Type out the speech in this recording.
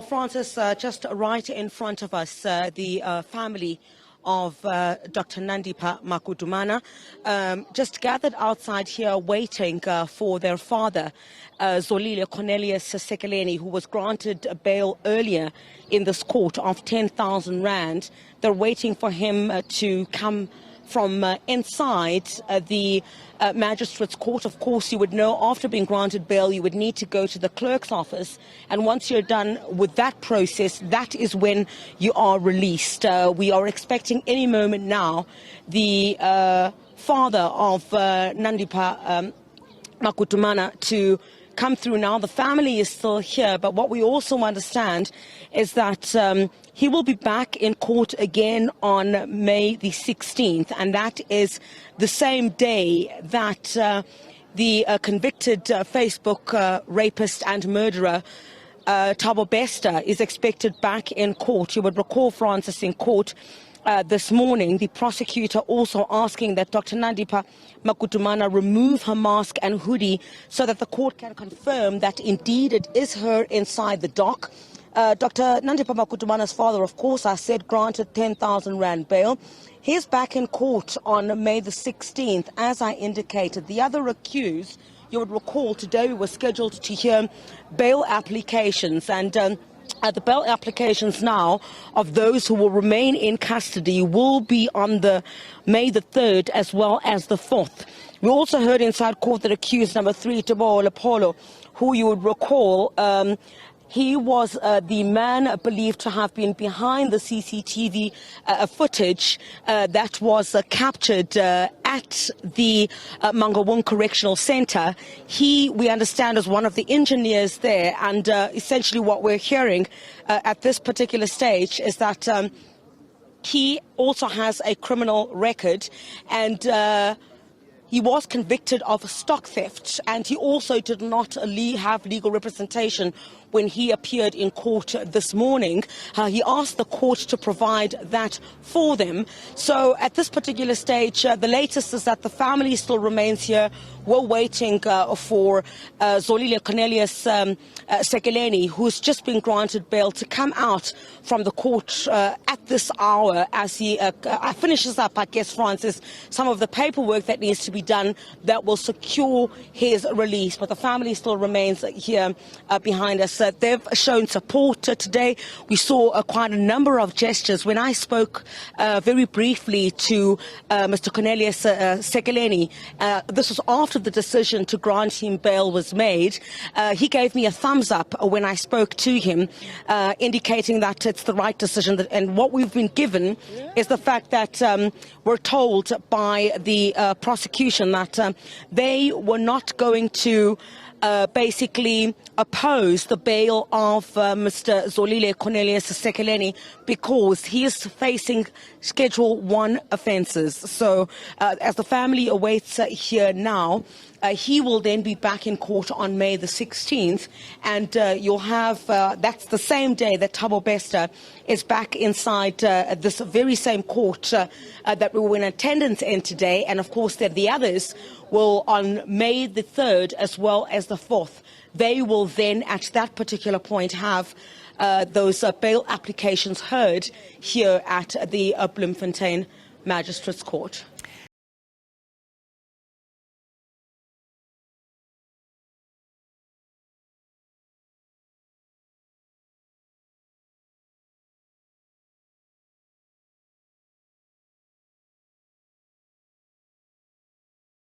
Francis, just right in front of us, the family of Dr. Nandipha Magudumana, just gathered outside here waiting for their father, Zolile Sekeleni, who was granted a bail earlier in this court of 10,000 rand. They're waiting for him to come from inside the magistrate's court. Of course, you would know after being granted bail, you would need to go to the clerk's office. And once you're done with that process, that is when you are released. We are expecting any moment now the father of Nandipha Magudumana to come through now. The family is still here, but what we also understand is that he will be back in court again on May the 16th, and that is the same day that the convicted Facebook rapist and murderer Thabo Bester is expected back in court. You would recall, Francis, in court this morning, the prosecutor also asking that Dr. Nandipha Magudumana remove her mask and hoodie so that the court can confirm that indeed it is her inside the dock. Dr. Nandipha Magudumana's father, of course, I said, granted 10,000 rand bail. He's back in court on May the 16th, as I indicated. The other accused, you would recall, today we were scheduled to hear bail applications, and the bail applications now of those who will remain in custody will be on the May the 3rd as well as the 4th. We also heard inside court that accused number 3, Teboho Lipho, who you would recall, he was the man believed to have been behind the CCTV footage that was captured at the Mangaung Correctional Center. He, we understand, is one of the engineers there, and essentially what we're hearing at this particular stage is that he also has a criminal record, and he was convicted of stock theft, and he also did not have legal representation when he appeared in court this morning. He asked the court to provide that for them. So at this particular stage, the latest is that the family still remains here. We're waiting for Zolile Sekeleni, who's just been granted bail, to come out from the court at this hour as he finishes up, I guess, Francis, some of the paperwork that needs to be done that will secure his release. But the family still remains here behind us. They've shown support today. We saw quite a number of gestures. When I spoke very briefly to Mr. Sekeleni, this was after the decision to grant him bail was made. He gave me a thumbs up when I spoke to him, indicating that it's the right decision. And what we've been given is the fact that we're told by the prosecution that they were not going to basically oppose the bail of Mr. Zolile Sekeleni because he is facing Schedule 1 offences. So as the family awaits here now, he will then be back in court on May the 16th, and you'll have, that's the same day that Thabo Bester is back inside this very same court that we were in attendance in today, and of course the others will on May the 3rd as well as the 4th. They will then at that particular point have those bail applications heard here at the Bloemfontein Magistrates Court.